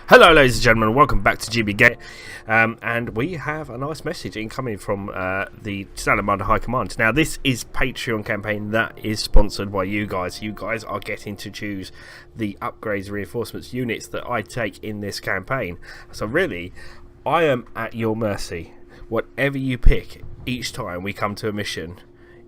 Hello ladies and gentlemen, welcome back to GBGaming, and we have a nice message incoming from the Salamander High Command. Now this is Patreon campaign that is sponsored by you guys. You guys are getting to choose the upgrades, reinforcements, units that I take in this campaign. So really, I am at your mercy. Whatever you pick each time we come to a mission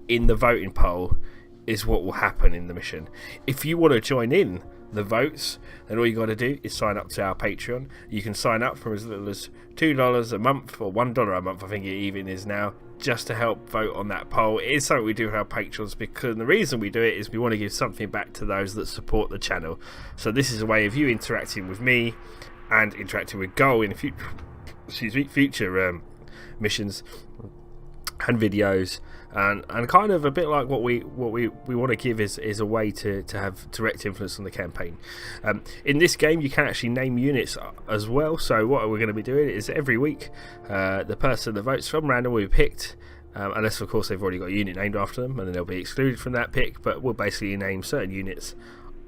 in the voting poll is what will happen in the mission. If you want to join in the votes, then all you got to do is sign up to our Patreon. You can sign up for as little as $2 a month or $1 a month, I think it even is now, just to help vote on that poll. It is something we do with our patrons, because the reason we do it is we want to give something back to those that support the channel. So this is a way of you interacting with me and interacting with Gul in future missions and videos, and kind of a bit like what we want to give is a way to have direct influence on the campaign. In this game you can actually name units as well, so what we're going to be doing is every week the person that votes from random will be picked, unless of course they've already got a unit named after them, and then they'll be excluded from that pick, but we'll basically name certain units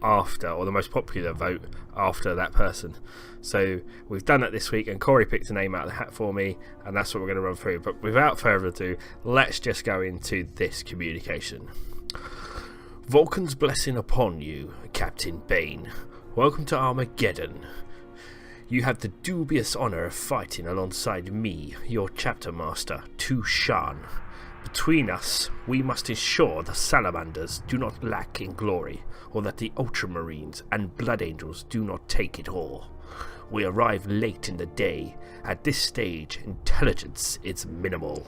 after, or the most popular vote after that person. So we've done that this week, and Corey picked a name out of the hat for me, and that's what we're going to run through. But without further ado, let's just go into this communication. Vulcan's blessing upon you, Captain Bane. Welcome to Armageddon. You have the dubious honor of fighting alongside me, your chapter master, Tushan. Between us, we must ensure the Salamanders do not lack in glory, or that the Ultramarines and Blood Angels do not take it all. We arrive late in the day. At this stage, intelligence is minimal.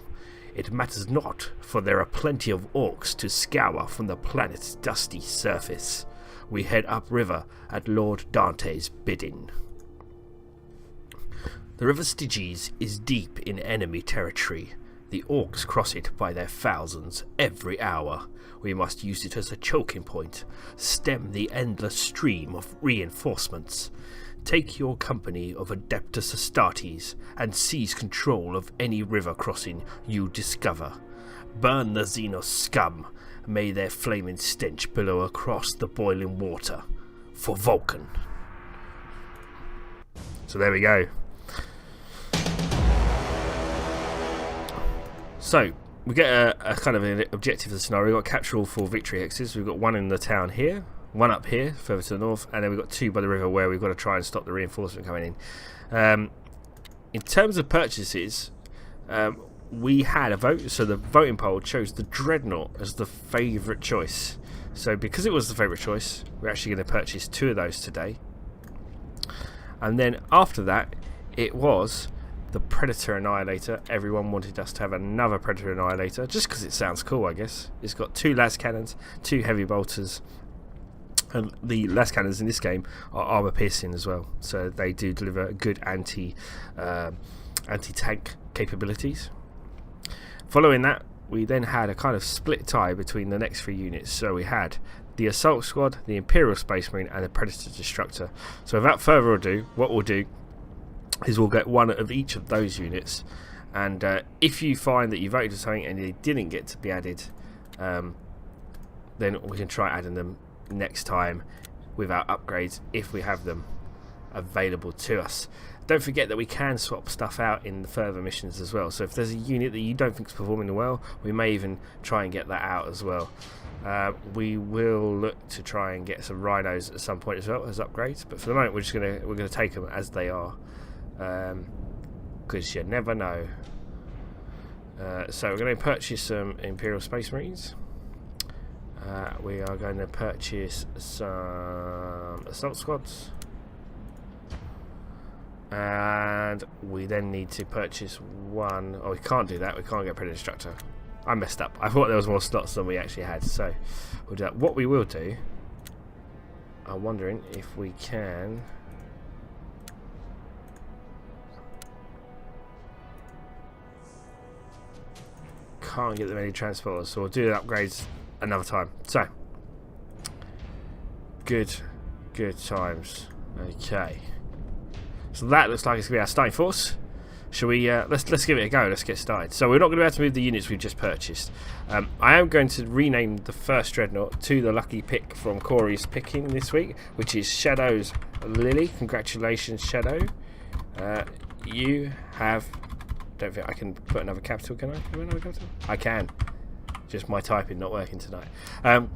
It matters not, for there are plenty of orcs to scour from the planet's dusty surface. We head upriver at Lord Dante's bidding. The River Styges is deep in enemy territory. The orcs cross it by their thousands every hour. We must use it as a choking point, stem the endless stream of reinforcements. Take your company of Adeptus Astartes and seize control of any river crossing you discover. Burn the Xenos scum. May their flaming stench billow across the boiling water. For Vulcan. So there we go. So we get a kind of an objective of the scenario. We've got to capture all 4 victory hexes. We've got one in the town here, one up here further to the north, and then we've got 2 by the river where we've got to try and stop the reinforcement coming in. In terms of purchases, we had a vote, so the voting poll chose the Dreadnought as the favourite choice. So because it was the favourite choice, we're actually going to purchase 2 of those today. And then after that, it was the Predator Annihilator. Everyone wanted us to have another Predator Annihilator, just because it sounds cool, I guess. It's got 2 las cannons, 2 heavy bolters, and the las cannons in this game are armor piercing as well, so they do deliver good anti-tank capabilities. Following that, we then had a kind of split tie between the next 3 units. So we had the Assault Squad, the Imperial Space Marine, and the Predator Destructor. So without further ado, what we'll do is we'll get one of each of those units, and if you find that you voted for something and they didn't get to be added, then we can try adding them next time with our upgrades if we have them available to us. Don't forget that we can swap stuff out in the further missions as well, so if there's a unit that you don't think is performing well, we may even try and get that out as well. We will look to try and get some rhinos at some point as well as upgrades, but for the moment we're gonna take them as they are, because you never know. So we're going to purchase some Imperial Space Marines. We are going to purchase some Assault Squads, and we then need to purchase one. Oh, we can't do that. We can't get Predator Destructor. I messed up. I thought there was more slots than we actually had, so we'll do that. What we will do, I'm wondering if we can. Can't get that many transporters, so we'll do the upgrades another time. So good times. Okay, so that looks like it's gonna be our starting force. Shall we? Let's give it a go. Let's get started. So we're not going to be able to move the units we've just purchased. I am going to rename the first dreadnought to the lucky pick from Corey's picking this week, which is Shadowslily. Congratulations, Shadow. You have. Don't think I can put another capital. Can I? Can I put another capital? I can. Just my typing not working tonight. Well,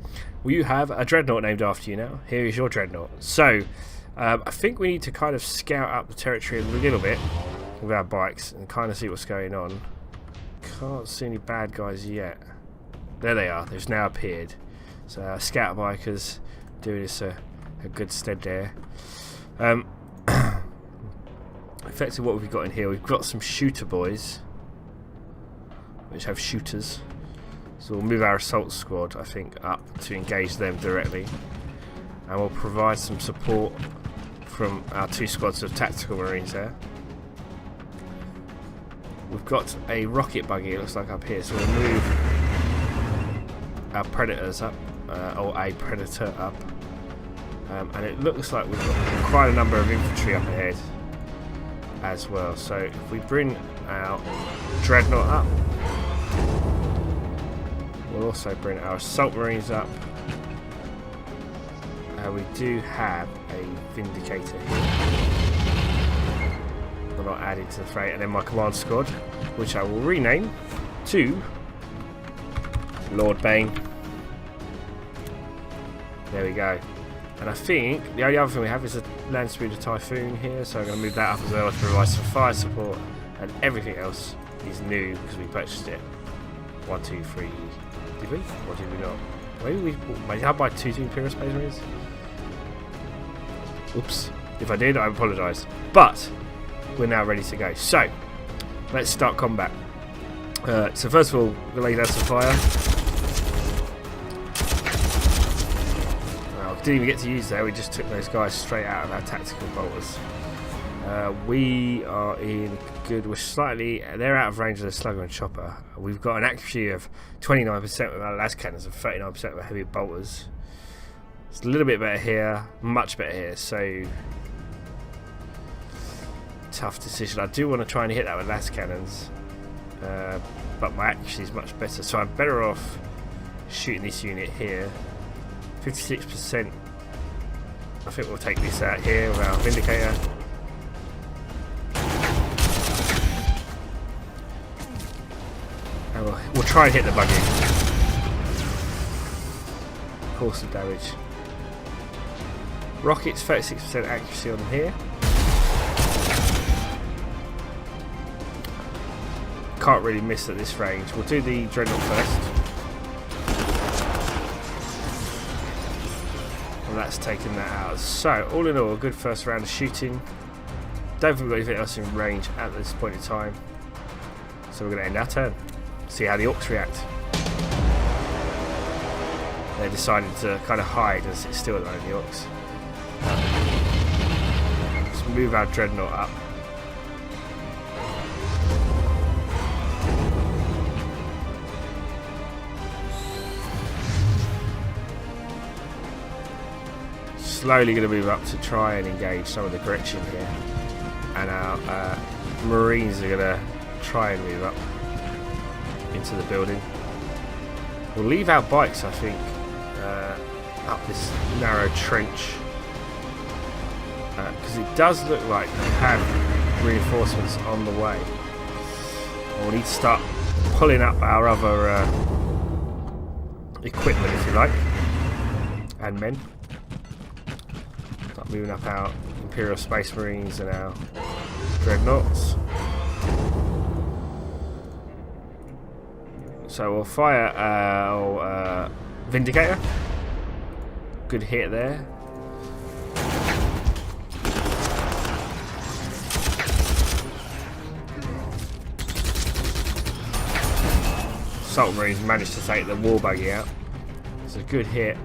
you have a dreadnought named after you now. Here is your dreadnought. So I think we need to kind of scout up the territory a little bit with our bikes and kind of see what's going on. Can't see any bad guys yet. There they are. They've now appeared. So our scout bikers doing us a good stead there. Effectively, what we've got in here, we've got some shooter boys, which have shooters. So we'll move our assault squad, I think, up to engage them directly, and we'll provide some support from our 2 squads of tactical marines there. We've got a rocket buggy, it looks like, up here, so we'll move our predators up, or a predator up, and it looks like we've got quite a number of infantry up ahead as well. So if we bring our dreadnought up, we'll also bring our assault marines up. We do have a vindicator here. We're not added to the fray, and then my command squad, which I will rename to Lord Bane. There we go. And I think the only other thing we have is a land speeder typhoon here, so I'm going to move that up as well to provide some fire support, and everything else is new because we purchased it. 1, 2, 3. Did we? Or did we not? Maybe I buy 2 Imperial Space Marines? Oops. If I did, I apologise. But we're now ready to go. So let's start combat. So first of all, we'll lay down some fire. Didn't even get to use that, we just took those guys straight out of our tactical bolters. We are in good, they're out of range of the slugger and chopper. We've got an accuracy of 29% with our las cannons and 39% with our heavy bolters. It's a little bit better here, much better here, so tough decision. I do want to try and hit that with las cannons, but my accuracy is much better, so I'm better off shooting this unit here. 56%. I think we'll take this out here with our vindicator. And we'll try and hit the buggy. Cause some damage. Rockets, 36% accuracy on here. Can't really miss at this range. We'll do the dreadnought first. That's taken that out. So all in all, a good first round of shooting. Don't think we've got anything else in range at this point in time, so we're going to end our turn, see how the orcs react. They decided to kind of hide and sit still at the moment, the orcs. Let's move our dreadnought up. Slowly going to move up to try and engage some of the Gretchen here, and our Marines are going to try and move up into the building. We'll leave our bikes, I think, up this narrow trench, because it does look like they have reinforcements on the way. We'll need to start pulling up our other equipment, if you like, and men. Moving up our Imperial Space Marines and our dreadnoughts. So we'll fire our vindicator. Good hit there. Assault Marines managed to take the war buggy out. It's a good hit.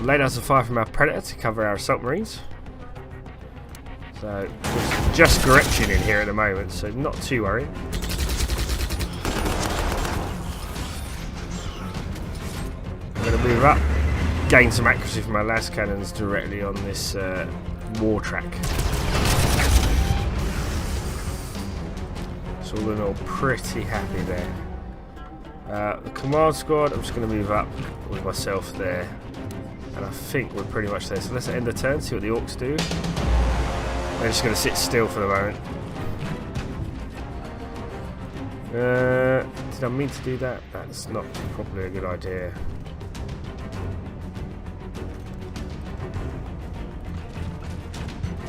Lay down some fire from our predator to cover our assault marines. So just Gretchen in here at the moment, so not too worried. I'm going to move up, gain some accuracy from our las cannons directly on this war track. So all in all, pretty happy there. The command squad, I'm just going to move up with myself there. And I think we're pretty much there. So let's end the turn, see what the orcs do. They're just going to sit still for the moment. Did I mean to do that? That's not probably a good idea.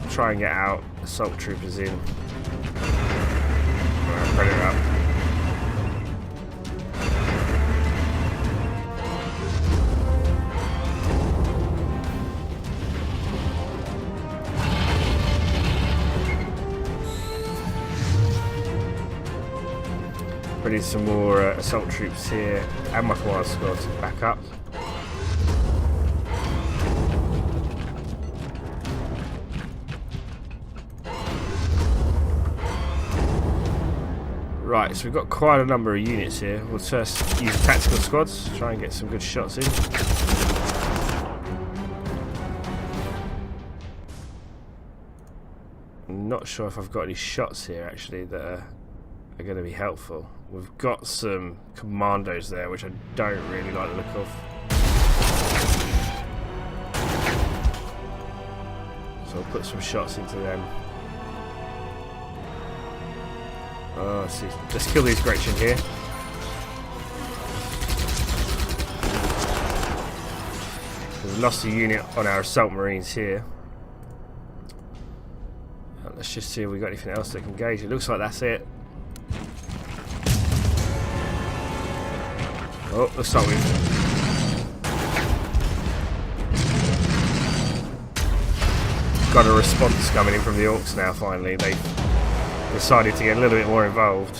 Try and get out. Assault troopers in. Alright, Predator up. We need some more assault troops here, and my command squad back up. Right, so we've got quite a number of units here. We'll first use tactical squads, try and get some good shots in. I'm not sure if I've got any shots here actually that are going to be helpful. We've got some commandos there, which I don't really like the look of. So I'll put some shots into them. Oh, let's see. Let's kill these Gretchen here. We've lost a unit on our assault marines here. Let's just see if we've got anything else that can engage. It looks like that's it. Oh, let's start with. Got a response coming in from the orcs now, finally. They decided to get a little bit more involved.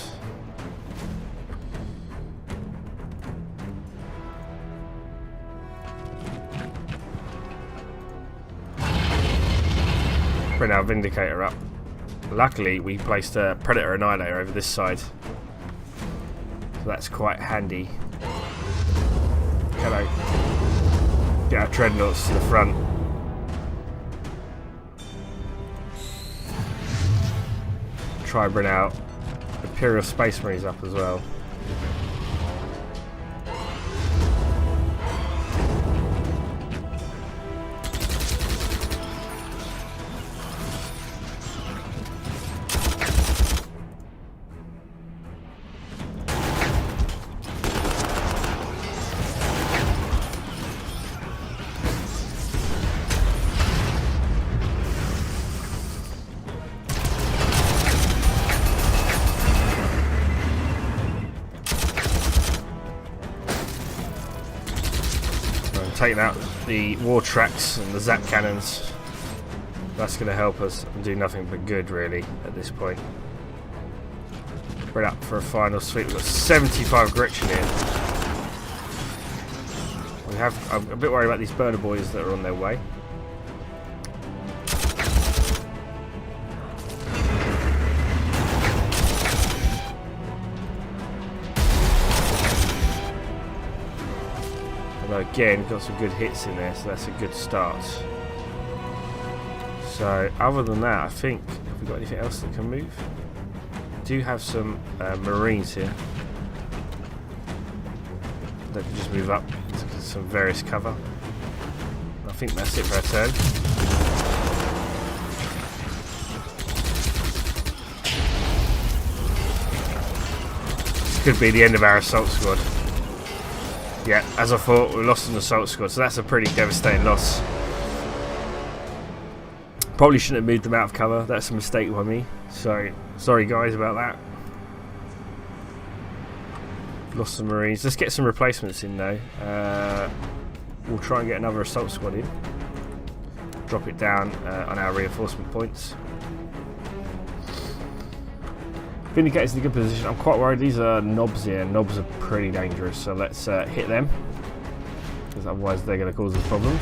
Bring our Vindicator up. Luckily, we placed a Predator Annihilator over this side. So that's quite handy. Can I get our Dreadnoughts to the front? Try and bring out Imperial Space Marines up as well. Taking out the war tracks and the zap cannons. That's going to help us and do nothing but good really at this point. We're up for a final sweep. We've got 75 Gretchen in. I'm a bit worried about these burner boys that are on their way. Again, got some good hits in there, so that's a good start. So, other than that, I think, have we got anything else that can move? We do have some Marines here that can just move up into some various cover. I think that's it for our turn. This could be the end of our assault squad. Yeah, as I thought, we lost an assault squad, so that's a pretty devastating loss. Probably shouldn't have moved them out of cover. That's a mistake by me. So, sorry guys about that. Lost some Marines. Let's get some replacements in though. We'll try and get another assault squad in. Drop it down on our reinforcement points. Vindicator's in a good position. I'm quite worried. These are knobs here. Knobs are pretty dangerous, so let's hit them, because otherwise they're going to cause us problems.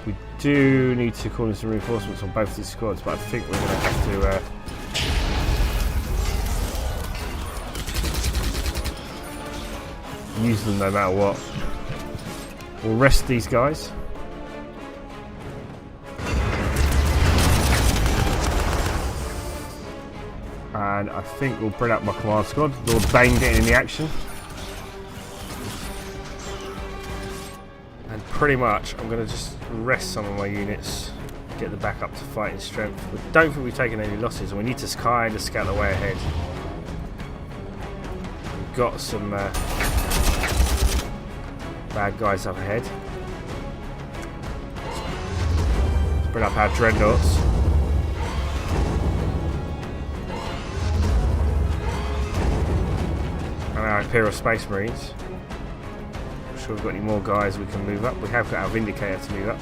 We do need to call in some reinforcements on both these squads, but I think we're going to have to use them no matter what. We'll rest these guys. And I think we'll bring up my command squad. Lord Bane getting in the action. And pretty much I'm going to just rest some of my units, get the back up to fighting strength. We don't think we've taken any losses, and we need to kind of scout the way ahead. We've got some bad guys up ahead. Let's bring up our dreadnoughts. And our Imperial Space Marines. I'm sure we've got any more guys we can move up. We have got our Vindicator to move up.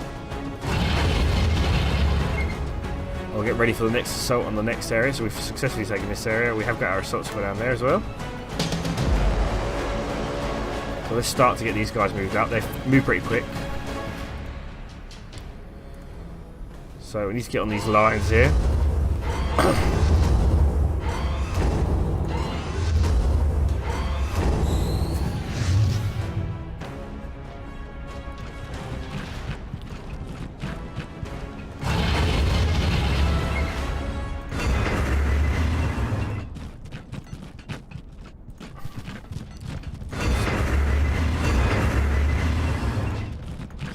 We'll get ready for the next assault on the next area. So we've successfully taken this area. We have got our assault squad down there as well. So let's start to get these guys moved up. They move pretty quick. So we need to get on these lines here.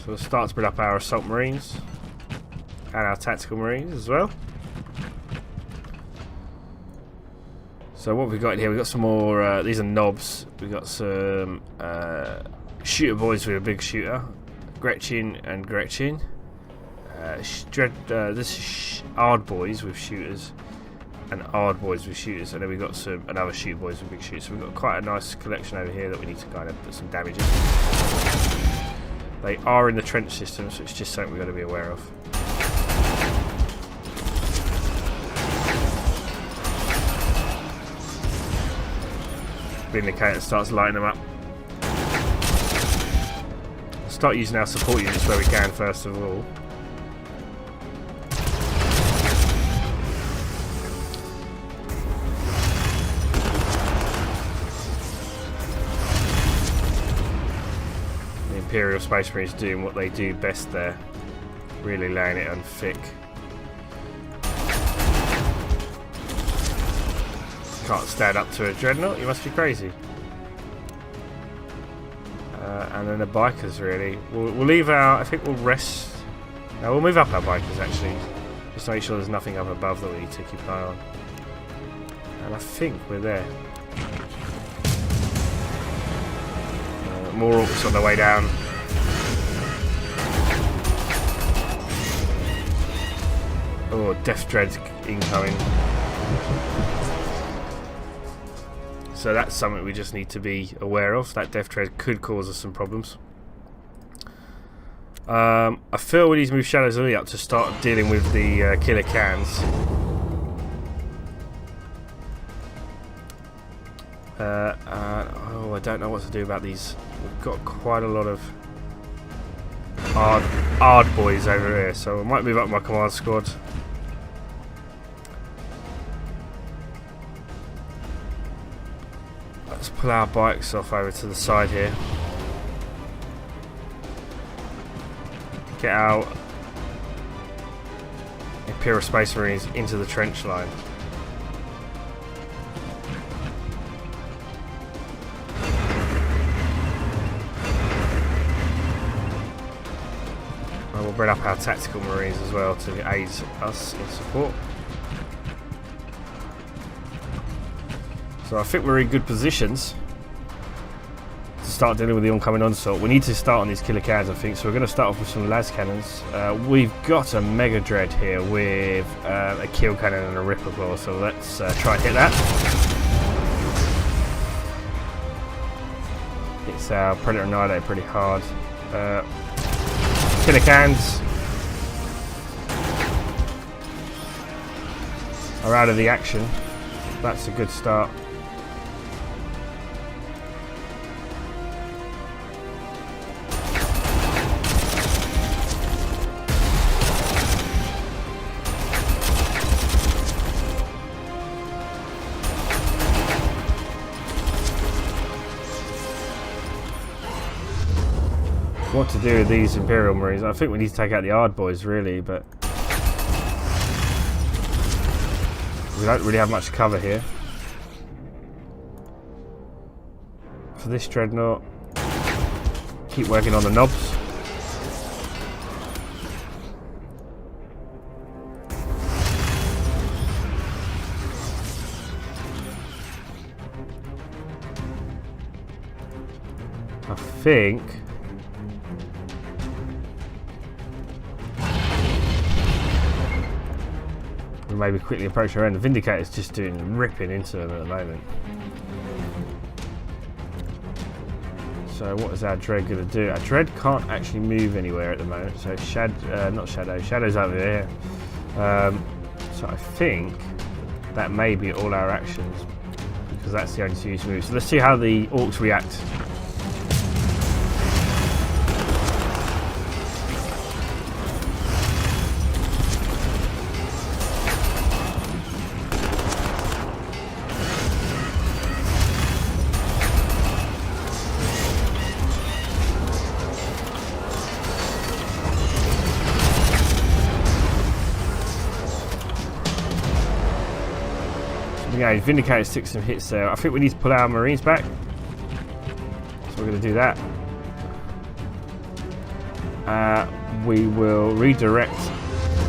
So we'll start to build up our assault marines and our tactical marines as well. So what we've got here, we've got some more, these are knobs. We've got some shooter boys with a big shooter, Gretchen and Gretchen. This is Ard boys with shooters and Ard boys with shooters, and then we've got some another shooter boys with big shooters. So we've got quite a nice collection over here that we need to kind of put some damage in. They are in the trench system, so it's just something we've got to be aware of. Vindicator starts lighting them up. We'll start using our support units where we can first of all. Imperial Space Marines doing what they do best there, really laying it on thick. Can't stand up to a dreadnought, you must be crazy. And then the bikers, really. We'll leave our, I think we'll rest. No, we'll move up our bikers actually, just to make sure there's nothing up above that we need to keep an eye on. And I think we're there. More orcs on the way down. Oh, Death Dread incoming. So that's something we just need to be aware of. That Death Dread could cause us some problems. I feel we need to move Shadowslily up to start dealing with the killer cans. Oh, I don't know what to do about these. We've got quite a lot of Ard boys over here, so I might move up my command squad. Let's pull our bikes off over to the side here. Get our Imperial Space Marines into the trench line. And we'll bring up our tactical marines as well to aid us in support. So I think we're in good positions to start dealing with the oncoming onslaught. We need to start on these killer cans, I think, so we're going to start off with some las cannons. We've got a mega dread here with a kill cannon and a ripper claw, so let's try and hit that. It's our Predator Annihilator pretty hard. Killer cans are out of the action. That's a good start. What to do with these Imperial Marines? I think we need to take out the Ard boys, really, but we don't really have much cover here. For this Dreadnought, keep working on the knobs. I think we maybe quickly approach our end. The Vindicator's just ripping into them at the moment. So what is our Dread going to do? Our Dread can't actually move anywhere at the moment. So Shadow's over there. So I think that may be all our actions, because that's the only two use moves. So let's see how the Orcs react. Yeah, Vindicator took some hits there. I think we need to pull our Marines back. So we're going to do that. We will redirect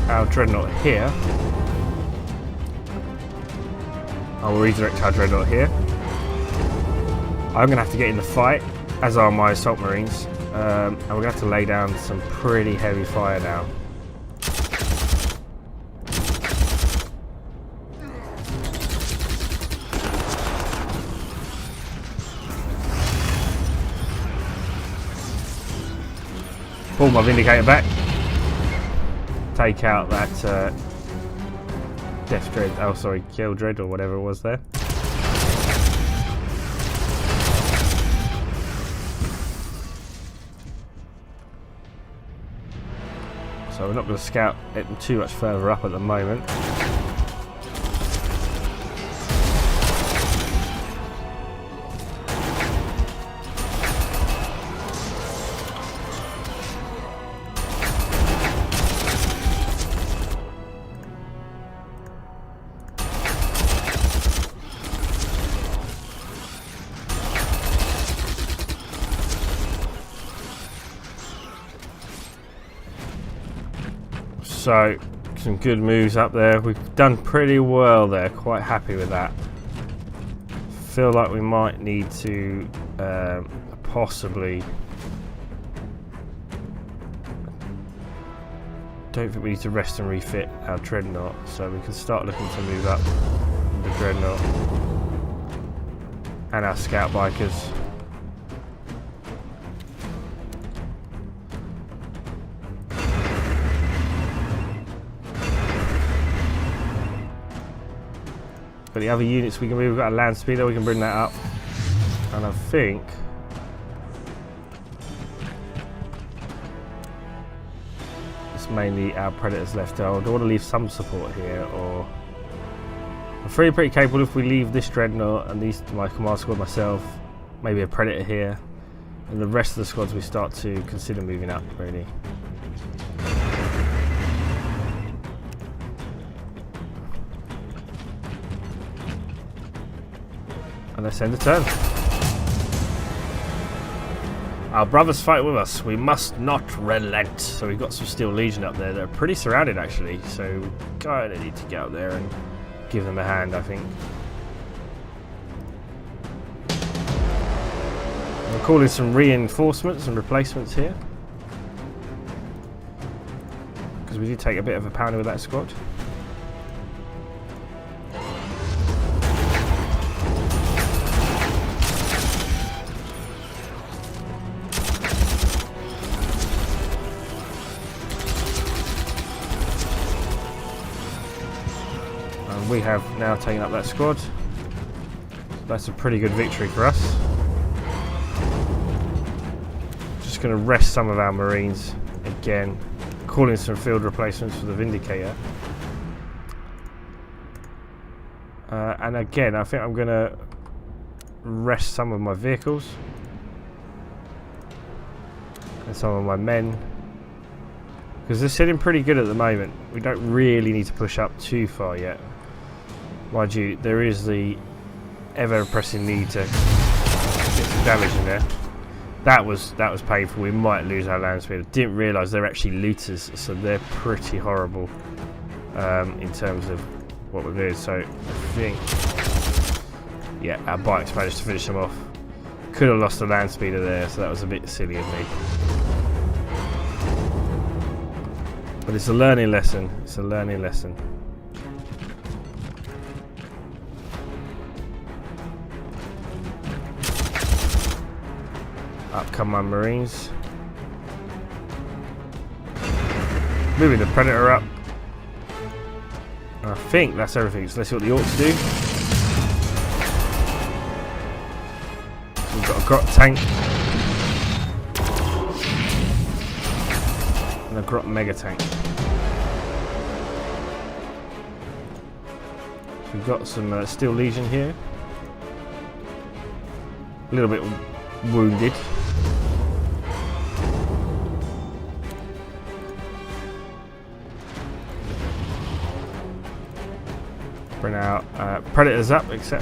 our Dreadnought here. I will redirect our Dreadnought here. I'm going to have to get in the fight, as are my Assault Marines. And we're going to have to lay down some pretty heavy fire now. Pull my Vindicator back. Take out that Death Dread. Oh, sorry, Kill Dread or whatever it was there. So we're not going to scout it too much further up at the moment. So, some good moves up there. We've done pretty well there. Quite happy with that. Feel like we might need to possibly... Don't think we need to rest and refit our Dreadnought. So we can start looking to move up the Dreadnought. And our Scout Bikers. But the other units we can move, we've got a Land Speeder, we can bring that up. And I think it's mainly our Predators left. I want to leave some support here, or I'm pretty capable if we leave this Dreadnought and these, my command squad, myself, maybe a Predator here, and the rest of the squads we start to consider moving up, really. And let's end the turn. Our brothers fight with us. We must not relent. So we've got some Steel Legion up there. They're pretty surrounded, actually. So we kind of need to get out there and give them a hand, I think. We're calling some reinforcements and replacements here, because we did take a bit of a pounding with that squad. We have now taken up that squad. That's a pretty good victory for us. Just going to rest some of our Marines again, calling some field replacements for the Vindicator. And again, I think I'm going to rest some of my vehicles. and some of my men, because they're sitting pretty good at the moment. We don't really need to push up too far yet. Mind you, there is the ever-pressing need to get some damage in there. That was painful. We might lose our land speed. I didn't realise they're actually looters, so they're pretty horrible in terms of what we're doing. So I think, yeah, our bikes managed to finish them off. Could have lost the land speeder there, so that was a bit silly of me. But it's a learning lesson. It's a learning lesson. Up come my Marines. Moving the Predator up. And I think that's everything. So let's see what the Orcs do. We've got a Grot tank. And a Grot mega tank. So we've got some Steel Legion here. A little bit wounded. Bring out Predators up, etc.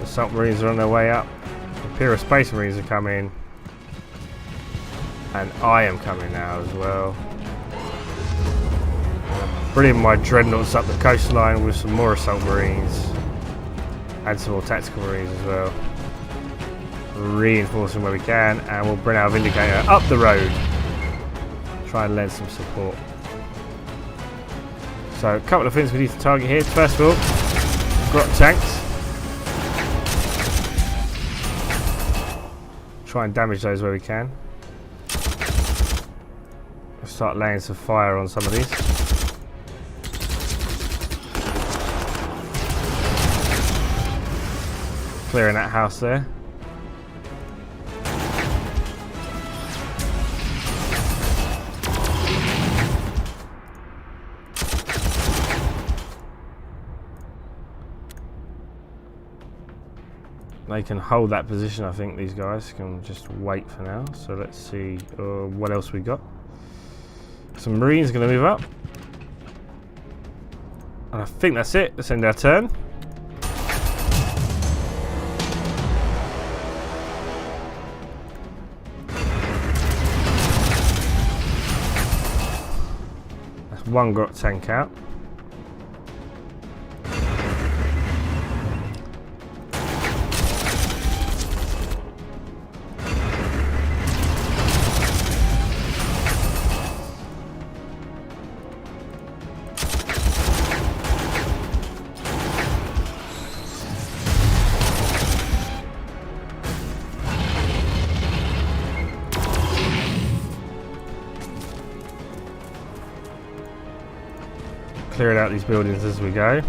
Assault Marines are on their way up. Imperial Space Marines are coming. And I am coming now as well. Bringing my Dreadnoughts up the coastline with some more Assault Marines. And some more Tactical Marines as well. Reinforcing where we can, and we'll bring our Vindicator up the road. Try and lend some support. So a couple of things we need to target here. First of all, Grot tanks. Try and damage those where we can. We'll start laying some fire on some of these. Clearing that house there. They can hold that position, I think. These guys can just wait for now. So let's see what else we got. Some Marines are going to move up. And I think that's it. Let's end our turn. That's one Grot tank out. Clearing out these buildings as we go.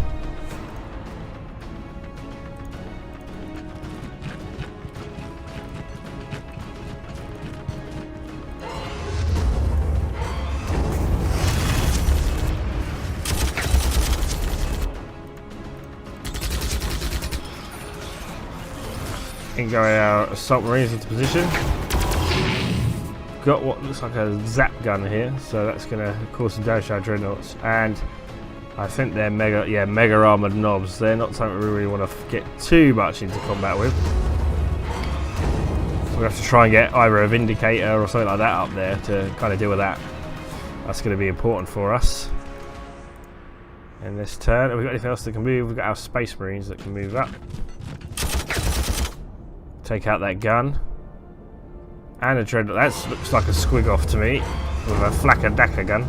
And go our Assault Marines into position. Got what looks like a zap gun here, so that's going to cause some damage to our Dreadnoughts. And I think they're mega armoured knobs. They're not something we really want to get too much into combat with. So we have to try and get either a Vindicator or something like that up there to kind of deal with that. That's going to be important for us in this turn. Have we got anything else that can move? We've got our Space Marines that can move up. Take out that gun. And a Dreadnought. That looks like a squig off to me with a Flak Daka gun.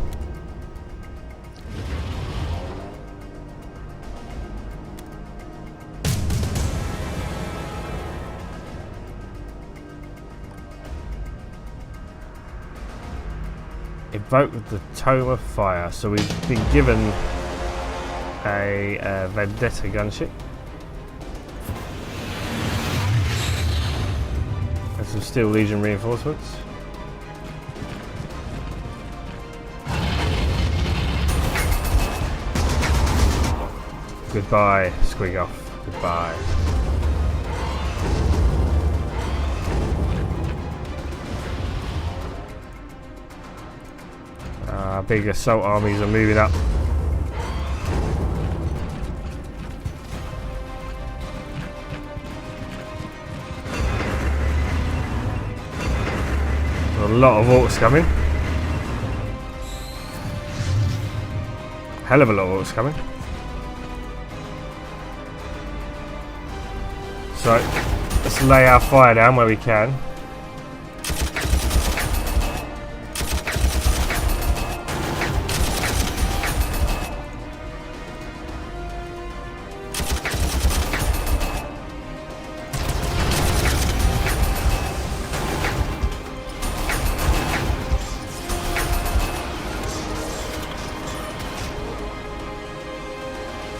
Evoke the Tome of Fire. So we've been given a Vendetta gunship. And some Steel Legion reinforcements. Goodbye, Squig off. Goodbye. Big assault armies are moving up. There's a lot of orcs coming. Hell of a lot of orcs coming. So let's lay our fire down where we can.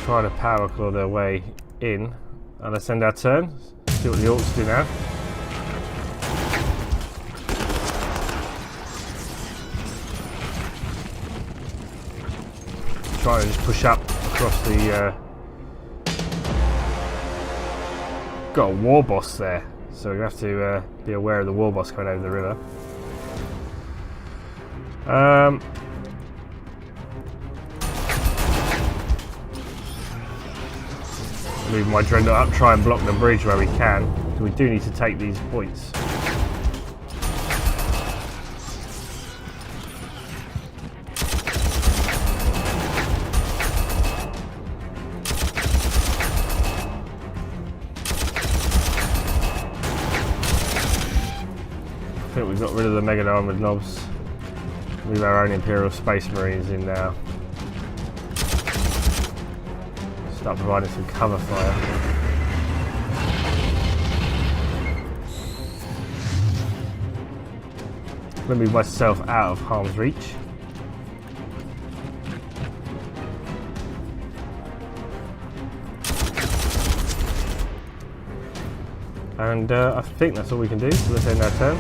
Try to power claw their way in. And let's end our turn. See what the orcs do now. Try and just push up across the. Got a war boss there, so we have to be aware of the war boss coming over the river. Move my dreadnought up, try and block the bridge where we can. So we do need to take these points. I think we've got rid of the mega armoured knobs. Move our own Imperial Space Marines in now. Start providing some cover fire. I'm going to move myself out of harm's reach. And I think that's all we can do, so let's end our turn.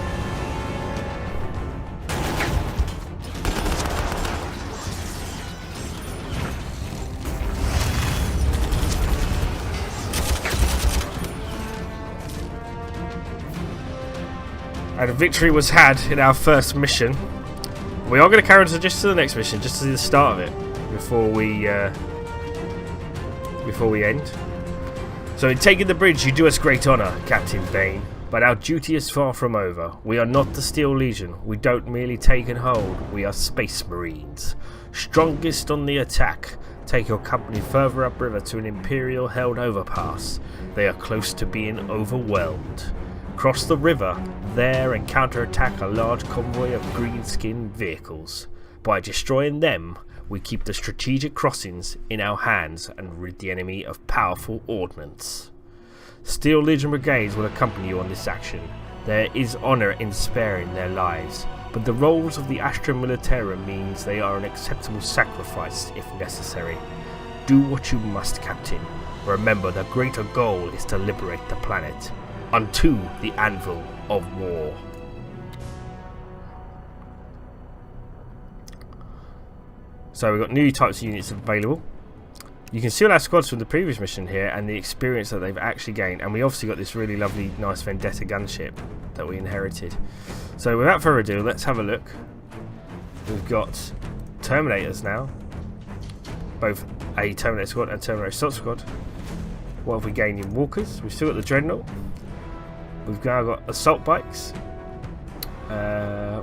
And a victory was had in our first mission. We are going to carry on just to the next mission, just to see the start of it, before we end. So in taking the bridge, you do us great honour, Captain Bane. But our duty is far from over. We are not the Steel Legion. We don't merely take and hold. We are Space Marines. Strongest on the attack. Take your company further upriver to an Imperial-held overpass. They are close to being overwhelmed. Cross the river, there and counterattack a large convoy of green-skinned vehicles. By destroying them, we keep the strategic crossings in our hands and rid the enemy of powerful ordnance. Steel Legion brigades will accompany you on this action. There is honour in sparing their lives, but the roles of the Astra Militarum means they are an acceptable sacrifice if necessary. Do what you must, Captain. Remember, the greater goal is to liberate the planet. Unto the anvil of war. So we've got new types of units available. You can see all our squads from the previous mission here and the experience that they've actually gained. And we obviously got this really lovely, nice Vendetta gunship that we inherited. So without further ado, let's have a look. We've got Terminators now. Both a Terminator squad and Terminator Assault squad. What have we gained in Walkers? We've still got the Dreadnought. We've now got assault bikes.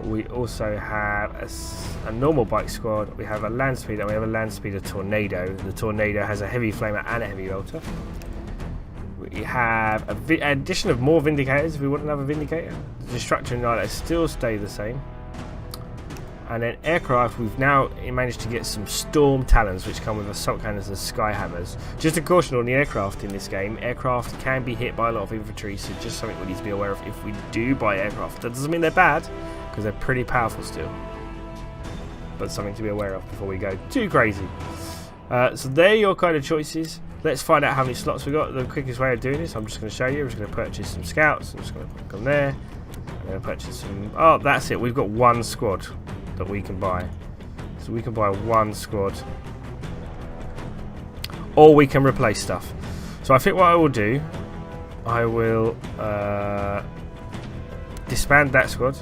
We also have a normal bike squad. We have a land speeder, and we have a land speeder Tornado. The Tornado has a heavy flamer and a heavy bolter. We have an addition of more Vindicators if we want another Vindicator. The Destructor and Annihilator still stay the same. And then aircraft, we've now managed to get some Storm Talons, which come with assault cannons and sky hammers. Just a caution on the aircraft in this game, aircraft can be hit by a lot of infantry, so just something we need to be aware of if we do buy aircraft. That doesn't mean they're bad, because they're pretty powerful still. But something to be aware of before we go too crazy. So there are your kind of choices. Let's find out how many slots we got. The quickest way of doing this, I'm just going to show you. I'm just going to purchase some scouts. I'm just going to click on there. I'm going to purchase some... Oh, that's it. We've got one squad that we can buy. So we can buy one squad or we can replace stuff. So I think what I will do, I will disband that squad,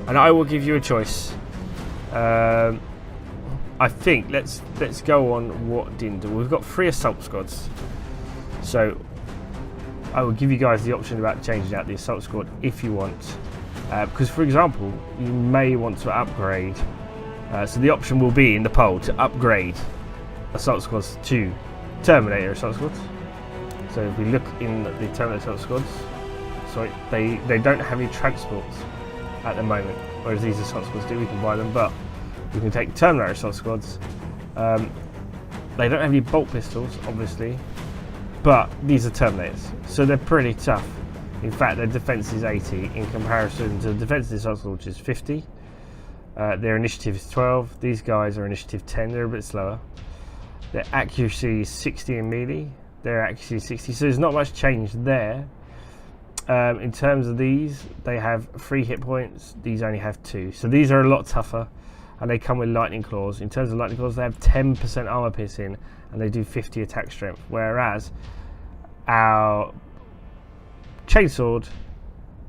and I will give you a choice. I think let's go on what didn't do. We've got 3 assault squads, so I will give you guys the option about changing out the assault squad if you want, because for example you may want to upgrade. So the option will be in the poll to upgrade assault squads to Terminator assault squads. So if we look in the Terminator assault squads, sorry, they don't have any transports at the moment, whereas these assault squads do. We can buy them, but we can take Terminator assault squads. They don't have any bolt pistols, obviously, but these are Terminators, so they're pretty tough. In fact, their defense is 80 in comparison to the defense of the assault squad, which is 50. Their initiative is 12. These guys are initiative 10. They're a bit slower. Their accuracy is 60 in melee. Their accuracy is 60. So there's not much change there. In terms of these, they have 3 hit points. These only have 2. So these are a lot tougher, and they come with lightning claws. In terms of lightning claws, they have 10% armor piercing, and they do 50 attack strength. Whereas our chainsword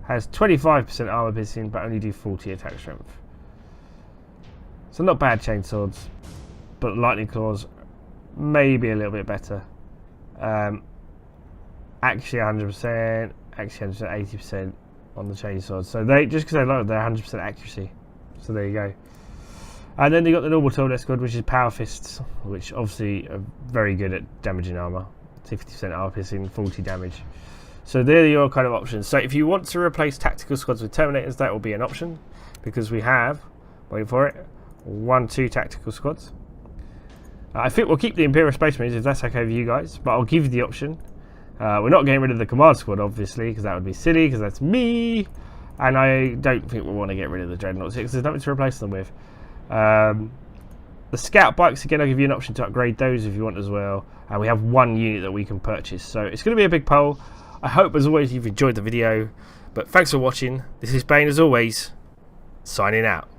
has 25% armor piercing, but only do 40 attack strength. So not bad chainswords, but lightning claws maybe a little bit better. Actually 100%, actually 80% on the chainsword. So they, just because they're 100% accuracy. So there you go. And then they got the normal toilet squad, which is power fists, which obviously are very good at damaging armor. 50% armor piercing, 40 damage. So they're your kind of options. So if you want to replace tactical squads with Terminators, that will be an option, because we have, wait for it, 2 tactical squads. I think we'll keep the Imperial Space Marines if that's okay with you guys, but I'll give you the option. We're not getting rid of the command squad, obviously, because that would be silly, because that's me, and I don't think we'll want to get rid of the Dreadnoughts because there's nothing to replace them with. The scout bikes, again, I'll give you an option to upgrade those if you want as well, and we have 1 unit that we can purchase. So it's going to be a big poll. I hope, as always, you've enjoyed the video, but thanks for watching. This is Bane, as always, signing out.